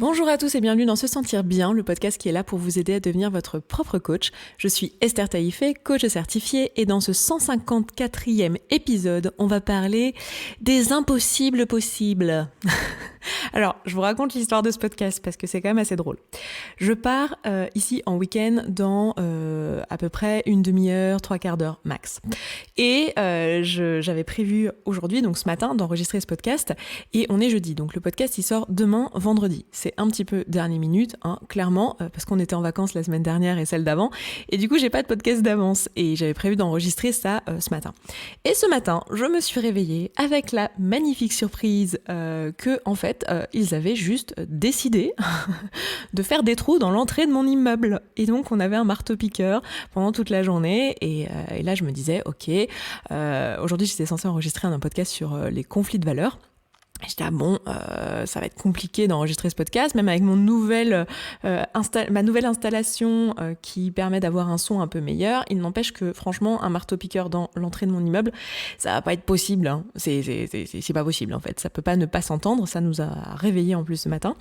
Bonjour à tous et bienvenue dans Se Sentir Bien, le podcast qui est là pour vous aider à devenir votre propre coach. Je suis Esther Taïfé, coach certifiée, et dans ce 154e épisode, on va parler des impossibles possibles. Alors, je vous raconte l'histoire de ce podcast parce que c'est quand même assez drôle. Je pars ici en week-end dans à peu près une demi-heure, 3/4 d'heure max. Et j'avais prévu aujourd'hui, donc ce matin, d'enregistrer ce podcast. Et on est jeudi, donc le podcast il sort demain, vendredi. C'est un petit peu dernière minute, hein, clairement, parce qu'on était en vacances la semaine dernière et celle d'avant. Et du coup, j'ai pas de podcast d'avance. Et j'avais prévu d'enregistrer ça ce matin. Et ce matin, je me suis réveillée avec la magnifique surprise que, en fait, ils avaient juste décidé de faire des trous dans l'entrée de mon immeuble. Et donc, on avait un marteau-piqueur pendant toute la journée. Et là, je me disais, ok, aujourd'hui, j'étais censée enregistrer un podcast sur les conflits de valeurs. J'étais ça va être compliqué d'enregistrer ce podcast, même avec ma nouvelle installation qui permet d'avoir un son un peu meilleur. Il n'empêche que franchement, un marteau-piqueur dans l'entrée de mon immeuble, ça va pas être possible. Hein. C'est pas possible en fait. Ça peut pas ne pas s'entendre. Ça nous a réveillés en plus ce matin.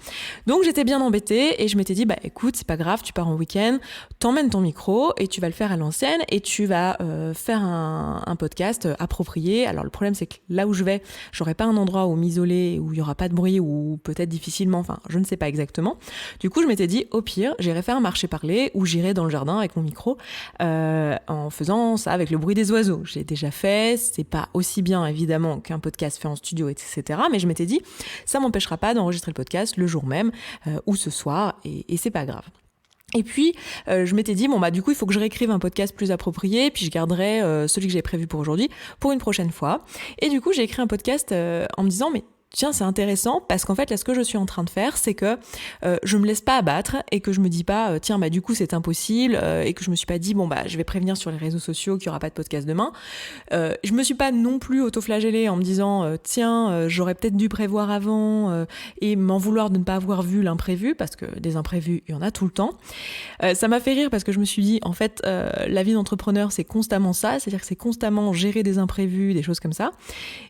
Donc j'étais bien embêtée et je m'étais dit écoute, c'est pas grave, tu pars en week-end, t'emmènes ton micro et tu vas le faire à l'ancienne et tu vas faire un podcast approprié. Alors le problème c'est que là où je vais, j'aurai pas un endroit où m'isoler, où il n'y aura pas de bruit, ou peut-être difficilement, enfin je ne sais pas exactement. Du coup je m'étais dit au pire j'irai faire un marché-parler ou j'irai dans le jardin avec mon micro en faisant ça avec le bruit des oiseaux. J'ai déjà fait, c'est pas aussi bien évidemment qu'un podcast fait en studio, etc. Mais je m'étais dit ça m'empêchera pas d'enregistrer le podcast le jour même ou ce soir et c'est pas grave. Et puis, je m'étais dit, du coup, il faut que je réécrive un podcast plus approprié, puis je garderai celui que j'ai prévu pour aujourd'hui pour une prochaine fois. Et du coup, j'ai écrit un podcast en me disant, mais tiens, c'est intéressant parce qu'en fait, là, ce que je suis en train de faire, c'est que je me laisse pas abattre et que je me dis pas, tiens, du coup, c'est impossible et que je me suis pas dit, je vais prévenir sur les réseaux sociaux qu'il y aura pas de podcast demain. Je me suis pas non plus autoflagellée en me disant, j'aurais peut-être dû prévoir avant et m'en vouloir de ne pas avoir vu l'imprévu parce que des imprévus, il y en a tout le temps. Ça m'a fait rire parce que je me suis dit, en fait, la vie d'entrepreneur, c'est constamment ça, c'est-à-dire que c'est constamment gérer des imprévus, des choses comme ça.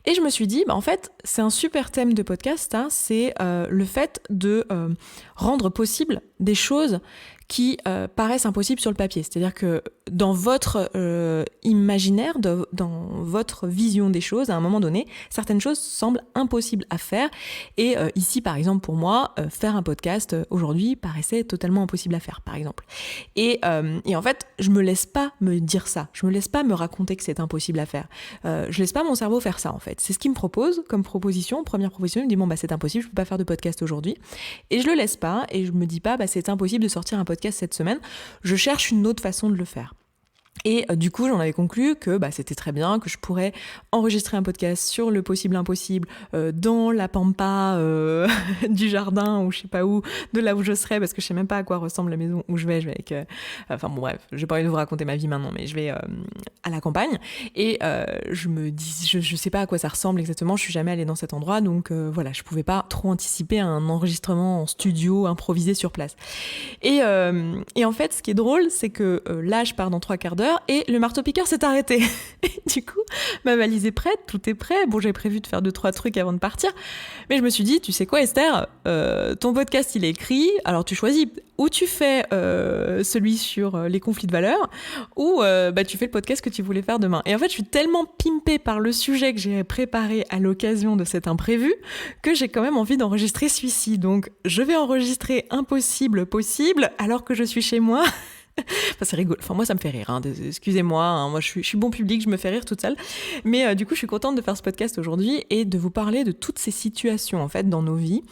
Et je me suis dit, en fait, c'est un super thème de podcast, hein, c'est le fait de rendre possible des choses qui paraissent impossibles sur le papier. C'est-à-dire que dans votre imaginaire, dans votre vision des choses, à un moment donné, certaines choses semblent impossibles à faire. Et ici, par exemple, pour moi, faire un podcast aujourd'hui paraissait totalement impossible à faire, par exemple. Et en fait, je me laisse pas me dire ça. Je me laisse pas me raconter que c'est impossible à faire. Je laisse pas mon cerveau faire ça, en fait. C'est ce qu'il me propose comme proposition. Première proposition, il me dit, c'est impossible, je peux pas faire de podcast aujourd'hui. Et je le laisse pas, et je me dis pas, c'est impossible de sortir un podcast cette semaine. Je cherche une autre façon de le faire. Et du coup, j'en avais conclu que c'était très bien, que je pourrais enregistrer un podcast sur le possible impossible dans la pampa du jardin ou je sais pas où, de là où je serais, parce que je sais même pas à quoi ressemble la maison où je vais avec... bref, j'ai pas envie de vous raconter ma vie maintenant, mais je vais à la campagne. Et je me dis, je sais pas à quoi ça ressemble exactement, je suis jamais allée dans cet endroit, donc voilà, je pouvais pas trop anticiper un enregistrement en studio, improvisé sur place. Et en fait, ce qui est drôle, c'est que là, je pars dans 3/4 d'heure, et le marteau-piqueur s'est arrêté. Et du coup, ma valise est prête, tout est prêt. J'avais prévu de faire 2-3 trucs avant de partir. Mais je me suis dit, tu sais quoi, Esther, ton podcast, il est écrit. Alors, tu choisis. Ou tu fais celui sur les conflits de valeurs, ou tu fais le podcast que tu voulais faire demain. Et en fait, je suis tellement pimpée par le sujet que j'ai préparé à l'occasion de cet imprévu que j'ai quand même envie d'enregistrer celui-ci. Donc, je vais enregistrer impossible possible alors que je suis chez moi. C'est rigolo. Moi, ça me fait rire. Hein. Excusez-moi. Hein. Moi, je suis bon public, je me fais rire toute seule. Mais du coup, je suis contente de faire ce podcast aujourd'hui et de vous parler de toutes ces situations, en fait, dans nos vies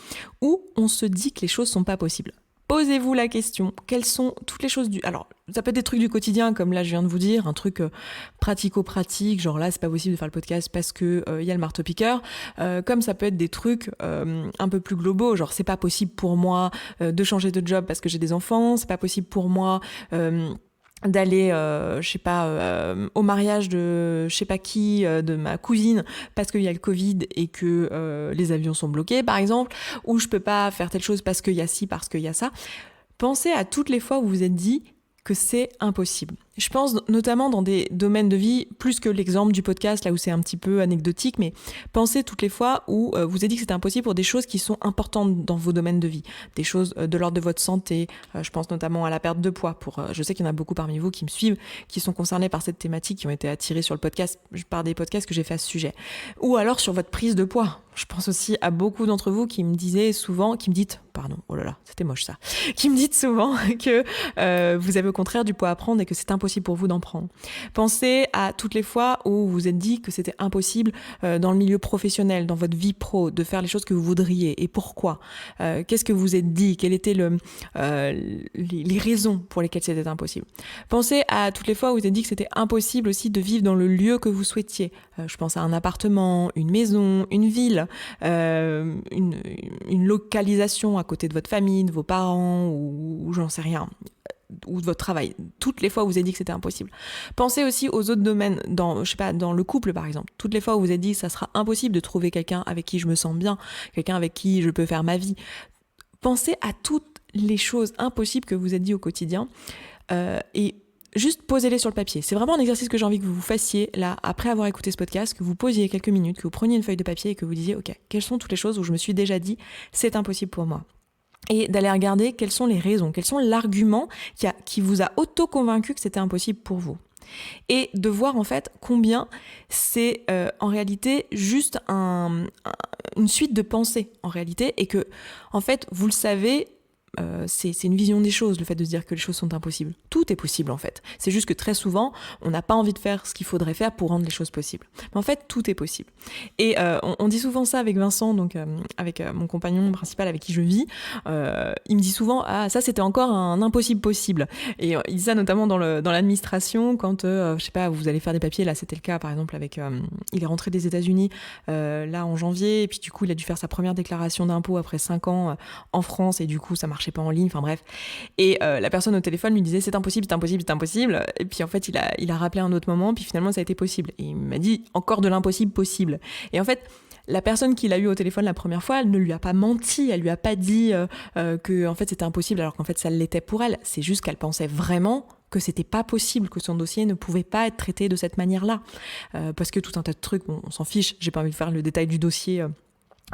où on se dit que les choses sont pas possibles. Posez-vous la question, quelles sont toutes les choses Alors, ça peut être des trucs du quotidien, comme là, je viens de vous dire, un truc pratico-pratique, genre là, c'est pas possible de faire le podcast parce que y a le marteau-piqueur, comme ça peut être des trucs un peu plus globaux, genre c'est pas possible pour moi de changer de job parce que j'ai des enfants, c'est pas possible pour moi... d'aller au mariage de je sais pas qui, de ma cousine parce qu'il y a le Covid et que les avions sont bloqués par exemple, ou je peux pas faire telle chose parce qu'il y a ci, parce qu'il y a ça. Pensez à toutes les fois où vous vous êtes dit que c'est impossible. Je pense notamment dans des domaines de vie, plus que l'exemple du podcast, là où c'est un petit peu anecdotique, mais pensez toutes les fois où vous avez dit que c'était impossible pour des choses qui sont importantes dans vos domaines de vie, des choses de l'ordre de votre santé, je pense notamment à la perte de poids. Je sais qu'il y en a beaucoup parmi vous qui me suivent, qui sont concernés par cette thématique, qui ont été attirés sur le podcast, par des podcasts que j'ai fait à ce sujet. Ou alors sur votre prise de poids. Je pense aussi à beaucoup d'entre vous qui me disaient souvent, qui me dites souvent que vous avez au contraire du poids à prendre et que c'est impossible pour vous d'en prendre. Pensez à toutes les fois où vous vous êtes dit que c'était impossible dans le milieu professionnel, dans votre vie pro, de faire les choses que vous voudriez et pourquoi. Qu'est-ce que vous vous êtes dit? Quelles étaient les raisons pour lesquelles c'était impossible? Pensez à toutes les fois où vous vous êtes dit que c'était impossible aussi de vivre dans le lieu que vous souhaitiez. Je pense à un appartement, une maison, une ville, une localisation à côté de votre famille, de vos parents ou j'en sais rien, ou de votre travail. Toutes les fois où vous avez dit que c'était impossible. Pensez aussi aux autres domaines, dans le couple par exemple. Toutes les fois où vous avez dit que ça sera impossible de trouver quelqu'un avec qui je me sens bien, quelqu'un avec qui je peux faire ma vie. Pensez à toutes les choses impossibles que vous êtes dit au quotidien et juste posez-les sur le papier. C'est vraiment un exercice que j'ai envie que vous fassiez là, après avoir écouté ce podcast, que vous posiez quelques minutes, que vous preniez une feuille de papier et que vous disiez « Ok, quelles sont toutes les choses où je me suis déjà dit c'est impossible pour moi ?» Et d'aller regarder quelles sont les raisons, quels sont l'argument qui vous a auto-convaincu que c'était impossible pour vous. Et de voir en fait combien c'est en réalité juste une suite de pensées en réalité, et que en fait vous le savez, c'est une vision des choses, le fait de se dire que les choses sont impossibles. Tout est possible en fait. C'est juste que très souvent, on n'a pas envie de faire ce qu'il faudrait faire pour rendre les choses possibles. Mais en fait, tout est possible. Et on dit souvent ça avec Vincent, donc avec mon compagnon principal avec qui je vis. Il me dit souvent « Ah, ça c'était encore un impossible possible ». Et il dit ça notamment dans l'administration, quand, je sais pas, vous allez faire des papiers. Là, c'était le cas par exemple avec... il est rentré des États-Unis là en janvier, et puis du coup, il a dû faire sa première déclaration d'impôt après 5 ans en France, et du coup, ça marchait pas en ligne, enfin bref. Et la personne au téléphone lui disait c'est impossible. Et puis en fait, il a rappelé un autre moment, puis finalement ça a été possible. Et il m'a dit encore de l'impossible possible. Et en fait, la personne qui l'a eu au téléphone la première fois, elle ne lui a pas menti, elle lui a pas dit que en fait c'était impossible, alors qu'en fait ça l'était pour elle. C'est juste qu'elle pensait vraiment que c'était pas possible, que son dossier ne pouvait pas être traité de cette manière-là. Parce que tout un tas de trucs, on s'en fiche, j'ai pas envie de faire le détail du dossier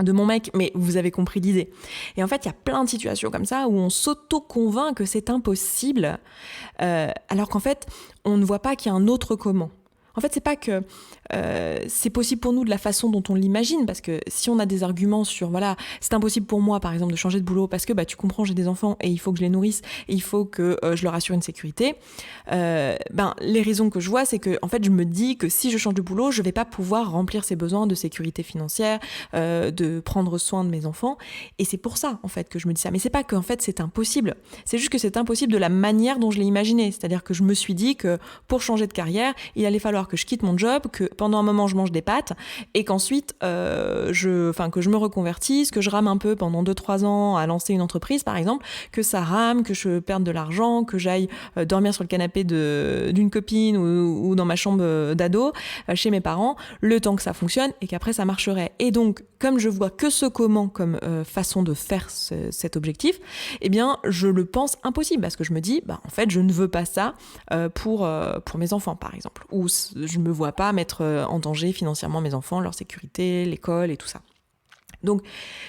de mon mec, mais vous avez compris l'idée. Et en fait, il y a plein de situations comme ça où on s'auto-convainc que c'est impossible, alors qu'en fait, on ne voit pas qu'il y a un autre comment. En fait, c'est pas que c'est possible pour nous de la façon dont on l'imagine, parce que si on a des arguments sur, voilà, c'est impossible pour moi, par exemple, de changer de boulot, parce que, tu comprends, j'ai des enfants et il faut que je les nourrisse et il faut que je leur assure une sécurité, les raisons que je vois, c'est que, en fait, je me dis que si je change de boulot, je vais pas pouvoir remplir ces besoins de sécurité financière, de prendre soin de mes enfants, et c'est pour ça, en fait, que je me dis ça. Mais c'est pas que, en fait, c'est impossible. C'est juste que c'est impossible de la manière dont je l'ai imaginé. C'est-à-dire que je me suis dit que pour changer de carrière, il allait falloir que je quitte mon job, que pendant un moment je mange des pâtes et qu'ensuite que je me reconvertisse, que je rame un peu pendant 2-3 ans à lancer une entreprise par exemple, que ça rame, que je perde de l'argent, que j'aille dormir sur le canapé d'une copine ou dans ma chambre d'ado chez mes parents, le temps que ça fonctionne et qu'après ça marcherait. Et donc comme je vois que ce comment comme façon de faire cet objectif, eh bien je le pense impossible, parce que je me dis en fait je ne veux pas ça pour mes enfants par exemple, ou je me vois pas mettre en danger financièrement mes enfants, leur sécurité, l'école et tout ça. Donc,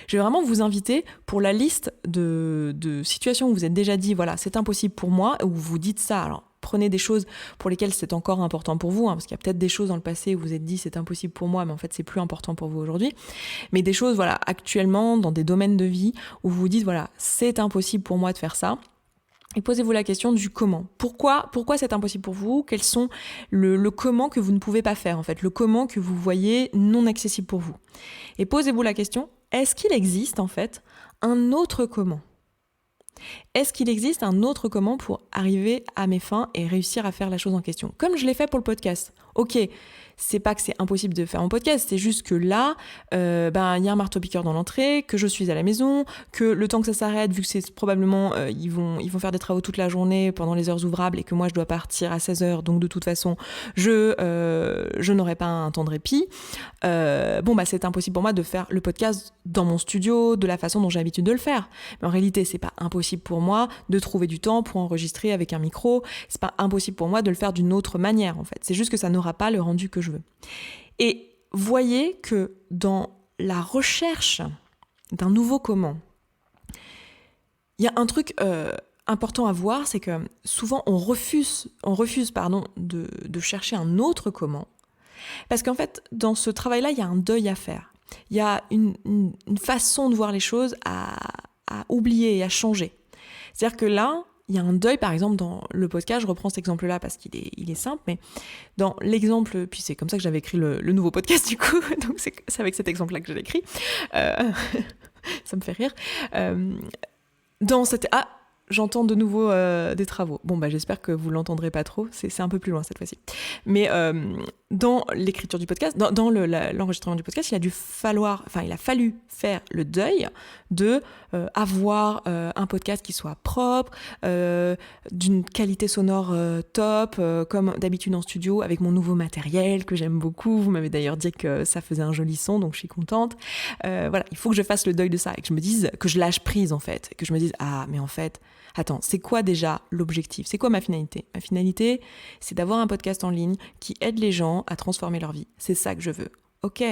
je vais vraiment vous inviter pour la liste de situations où vous êtes déjà dit, voilà, c'est impossible pour moi, où vous dites ça. Alors, prenez des choses pour lesquelles c'est encore important pour vous, parce qu'il y a peut-être des choses dans le passé où vous vous êtes dit, c'est impossible pour moi, mais en fait, c'est plus important pour vous aujourd'hui. Mais des choses, voilà, actuellement, dans des domaines de vie où vous vous dites, voilà, c'est impossible pour moi de faire ça. Et posez-vous la question du comment. Pourquoi c'est impossible pour vous? Quels sont le comment que vous ne pouvez pas faire, en fait, le comment que vous voyez non accessible pour vous. Et posez-vous la question, est-ce qu'il existe, en fait, un autre comment? Est-ce qu'il existe un autre comment pour arriver à mes fins et réussir à faire la chose en question? Comme je l'ai fait pour le podcast. Ok, c'est pas que c'est impossible de faire un podcast, c'est juste que là, il y a un marteau-piqueur dans l'entrée, que je suis à la maison, que le temps que ça s'arrête, vu que c'est probablement, ils vont faire des travaux toute la journée pendant les heures ouvrables et que moi je dois partir à 16h, donc de toute façon, je n'aurai pas un temps de répit. C'est impossible pour moi de faire le podcast dans mon studio, de la façon dont j'ai l'habitude de le faire. Mais en réalité, c'est pas impossible pour moi de trouver du temps pour enregistrer avec un micro, c'est pas impossible pour moi de le faire d'une autre manière, en fait. C'est juste que ça n'aura pas le rendu que je veux. Et voyez que dans la recherche d'un nouveau comment, il y a un truc important à voir, c'est que souvent on refuse de chercher un autre comment, parce qu'en fait, dans ce travail-là, il y a un deuil à faire. Il y a une façon de voir les choses à oublier et à changer. C'est-à-dire que là, il y a un deuil, par exemple, dans le podcast, je reprends cet exemple-là parce qu'il est simple, mais dans l'exemple, puis c'est comme ça que j'avais écrit le nouveau podcast du coup, donc c'est avec cet exemple-là que je l'ai écrit, ça me fait rire. Dans cette... Ah, j'entends de nouveau des travaux. Bon, j'espère que vous l'entendrez pas trop, c'est un peu plus loin cette fois-ci. Mais dans l'écriture du podcast, dans l'enregistrement du podcast, il a fallu faire le deuil de avoir un podcast qui soit propre, d'une qualité sonore top, comme d'habitude en studio, avec mon nouveau matériel que j'aime beaucoup. Vous m'avez d'ailleurs dit que ça faisait un joli son, donc je suis contente. Voilà, il faut que je fasse le deuil de ça et que je me dise, que je lâche prise en fait, et que je me dise, ah, mais en fait, attends, c'est quoi déjà l'objectif ? C'est quoi ma finalité ? Ma finalité, c'est d'avoir un podcast en ligne qui aide les gens à transformer leur vie. C'est ça que je veux. Ok,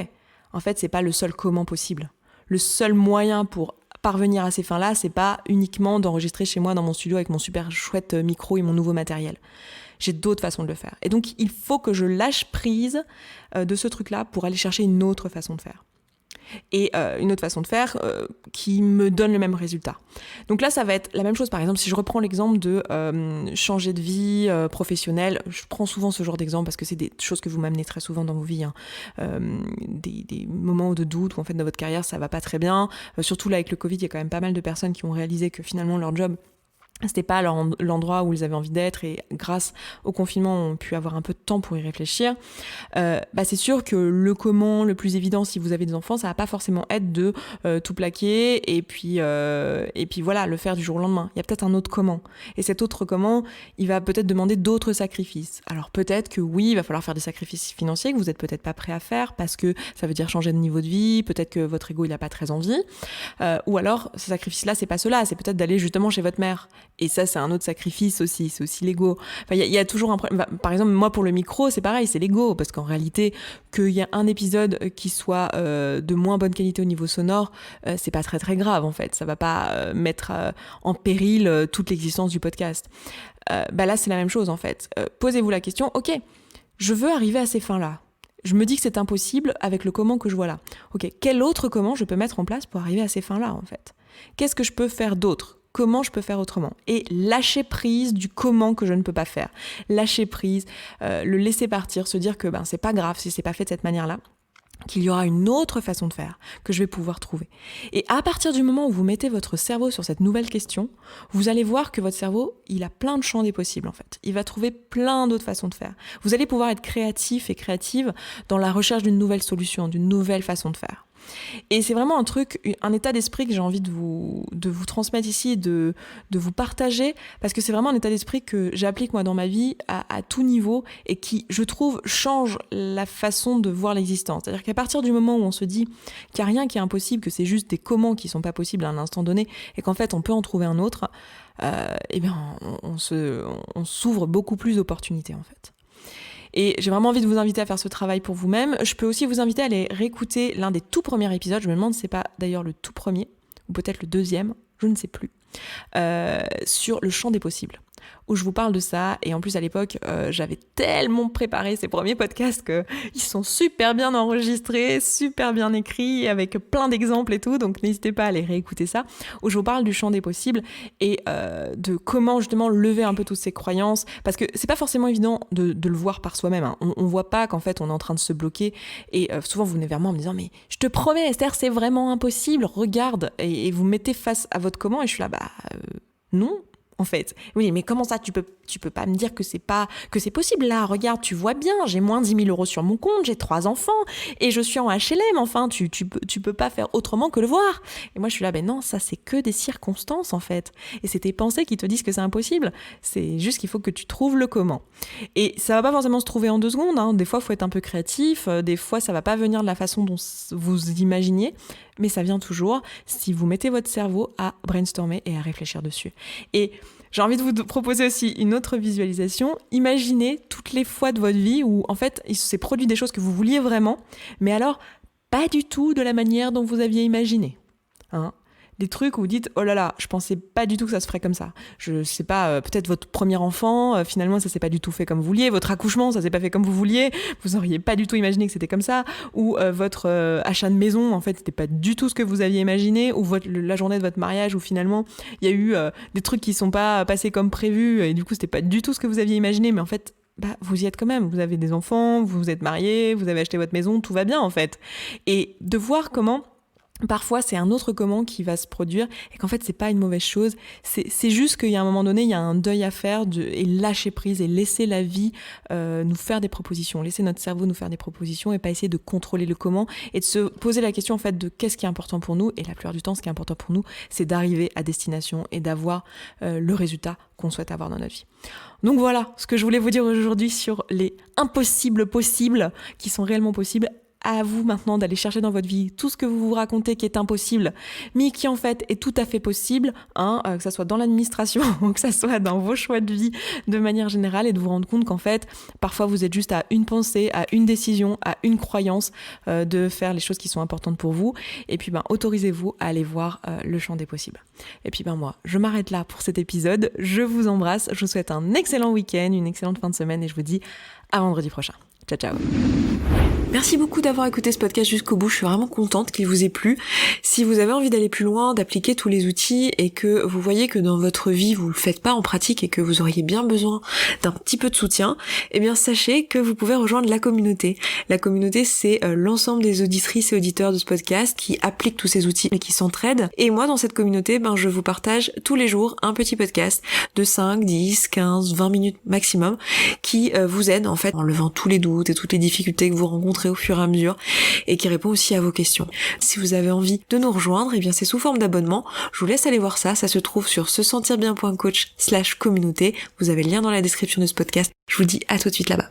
en fait, c'est pas le seul comment possible. Le seul moyen pour parvenir à ces fins-là, c'est pas uniquement d'enregistrer chez moi dans mon studio avec mon super chouette micro et mon nouveau matériel. J'ai d'autres façons de le faire. Et donc, il faut que je lâche prise de ce truc-là pour aller chercher une autre façon de faire. Et une autre façon de faire qui me donne le même résultat. Donc là, ça va être la même chose. Par exemple, si je reprends l'exemple de changer de vie professionnelle, je prends souvent ce genre d'exemple parce que c'est des choses que vous m'amenez très souvent dans vos vies, des moments de doute où en fait dans votre carrière ça va pas très bien. Surtout là avec le Covid, il y a quand même pas mal de personnes qui ont réalisé que finalement leur job c'était pas l'endroit où ils avaient envie d'être et grâce au confinement, on a pu avoir un peu de temps pour y réfléchir. C'est sûr que le comment le plus évident si vous avez des enfants, ça va pas forcément être de tout plaquer et puis voilà, le faire du jour au lendemain. Il y a peut-être un autre comment. Et cet autre comment, il va peut-être demander d'autres sacrifices. Alors peut-être que oui, il va falloir faire des sacrifices financiers que vous êtes peut-être pas prêt à faire parce que ça veut dire changer de niveau de vie, peut-être que votre ego il a pas très envie. Ou alors, ce sacrifice-là, c'est pas cela, c'est peut-être d'aller justement chez votre mère. Et ça, c'est un autre sacrifice aussi, c'est aussi l'ego. Enfin, il y a toujours un problème. Par exemple, moi, pour le micro, c'est pareil, c'est l'ego. Parce qu'en réalité, qu'il y a un épisode qui soit de moins bonne qualité au niveau sonore, c'est pas très très grave, en fait. Ça va pas mettre en péril toute l'existence du podcast. Là, c'est la même chose, en fait. Posez-vous la question, ok, je veux arriver à ces fins-là. Je me dis que c'est impossible avec le comment que je vois là. Ok, quel autre comment je peux mettre en place pour arriver à ces fins-là, en fait ? Qu'est-ce que je peux faire d'autre ? Comment je peux faire autrement ? Et lâcher prise du comment que je ne peux pas faire. Lâcher prise, le laisser partir, se dire que c'est pas grave si c'est pas fait de cette manière-là, qu'il y aura une autre façon de faire que je vais pouvoir trouver. Et à partir du moment où vous mettez votre cerveau sur cette nouvelle question, vous allez voir que votre cerveau, il a plein de champs des possibles en fait. Il va trouver plein d'autres façons de faire. Vous allez pouvoir être créatif et créative dans la recherche d'une nouvelle solution, d'une nouvelle façon de faire. Et c'est vraiment un état d'esprit que j'ai envie de vous transmettre ici, de vous partager, parce que c'est vraiment un état d'esprit que j'applique moi dans ma vie à tout niveau et qui, je trouve, change la façon de voir l'existence. C'est-à-dire qu'à partir du moment où on se dit qu'il n'y a rien qui est impossible, que c'est juste des comment qui ne sont pas possibles à un instant donné et qu'en fait on peut en trouver un autre, on s'ouvre beaucoup plus d'opportunités en fait. Et j'ai vraiment envie de vous inviter à faire ce travail pour vous-même. Je peux aussi vous inviter à aller réécouter l'un des tout premiers épisodes. Je me demande si c'est pas d'ailleurs le tout premier, ou peut-être le deuxième, je ne sais plus, sur le champ des possibles, où je vous parle de ça. Et en plus, à l'époque, j'avais tellement préparé ces premiers podcasts qu'ils sont super bien enregistrés, super bien écrits, avec plein d'exemples et tout. Donc, n'hésitez pas à aller réécouter ça, où je vous parle du champ des possibles et de comment justement lever un peu toutes ces croyances. Parce que c'est pas forcément évident de le voir par soi-même. Hein. On voit pas qu'en fait, on est en train de se bloquer. Et souvent, vous venez vers moi en me disant « Mais je te promets, Esther, c'est vraiment impossible. Regarde. » Et vous mettez face à votre comment. Et je suis là « Non. » en fait. Oui, mais comment ça, tu peux pas me dire que c'est possible là, regarde, tu vois bien, j'ai moins 10 000 euros sur mon compte, j'ai 3 enfants, et je suis en HLM, enfin, tu peux pas faire autrement que le voir. Et moi, je suis là, ben non, ça, c'est que des circonstances, en fait. Et c'est tes pensées qui te disent que c'est impossible. C'est juste qu'il faut que tu trouves le comment. Et ça va pas forcément se trouver en 2 secondes, hein. Des fois, il faut être un peu créatif, des fois, ça va pas venir de la façon dont vous imaginez, mais ça vient toujours si vous mettez votre cerveau à brainstormer et à réfléchir dessus. Et j'ai envie de vous proposer aussi une autre visualisation. Imaginez toutes les fois de votre vie où, en fait, il s'est produit des choses que vous vouliez vraiment, mais alors, pas du tout de la manière dont vous aviez imaginé. Hein ? Des trucs où vous dites, oh là là, je pensais pas du tout que ça se ferait comme ça. Je sais pas, peut-être votre premier enfant, finalement ça s'est pas du tout fait comme vous vouliez, votre accouchement ça s'est pas fait comme vous vouliez, vous auriez pas du tout imaginé que c'était comme ça, ou votre achat de maison, en fait c'était pas du tout ce que vous aviez imaginé, ou la journée de votre mariage où finalement il y a eu des trucs qui sont pas passés comme prévu, et du coup c'était pas du tout ce que vous aviez imaginé, mais en fait, vous y êtes quand même, vous avez des enfants, vous vous êtes mariés, vous avez acheté votre maison, tout va bien en fait. Et de voir comment parfois, c'est un autre comment qui va se produire et qu'en fait, c'est pas une mauvaise chose. C'est juste qu'il y a un moment donné, il y a un deuil à faire et lâcher prise et laisser la vie nous faire des propositions, laisser notre cerveau nous faire des propositions et pas essayer de contrôler le comment et de se poser la question en fait de qu'est-ce qui est important pour nous. Et la plupart du temps, ce qui est important pour nous, c'est d'arriver à destination et d'avoir le résultat qu'on souhaite avoir dans notre vie. Donc voilà ce que je voulais vous dire aujourd'hui sur les impossibles possibles qui sont réellement possibles. À vous maintenant d'aller chercher dans votre vie tout ce que vous vous racontez qui est impossible, mais qui en fait est tout à fait possible, que ça soit dans l'administration ou que ça soit dans vos choix de vie de manière générale, et de vous rendre compte qu'en fait, parfois vous êtes juste à une pensée, à une décision, à une croyance de faire les choses qui sont importantes pour vous, et puis autorisez-vous à aller voir le champ des possibles. Et puis moi, je m'arrête là pour cet épisode, je vous embrasse, je vous souhaite un excellent week-end, une excellente fin de semaine, et je vous dis à vendredi prochain. Ciao, ciao. Merci beaucoup d'avoir écouté ce podcast jusqu'au bout, je suis vraiment contente qu'il vous ait plu. Si vous avez envie d'aller plus loin, d'appliquer tous les outils et que vous voyez que dans votre vie vous le faites pas en pratique et que vous auriez bien besoin d'un petit peu de soutien, eh bien sachez que vous pouvez rejoindre la communauté. La communauté, c'est l'ensemble des auditrices et auditeurs de ce podcast qui appliquent tous ces outils et qui s'entraident. Et moi dans cette communauté, je vous partage tous les jours un petit podcast de 5, 10, 15, 20 minutes maximum qui vous aide en fait en levant tous les doutes et toutes les difficultés que vous rencontrez au fur et à mesure et qui répond aussi à vos questions. Si vous avez envie de nous rejoindre, eh bien c'est sous forme d'abonnement. Je vous laisse aller voir ça se trouve sur sesentirbien.coach/communauté. Vous avez le lien dans la description de ce podcast. Je vous dis à tout de suite là-bas.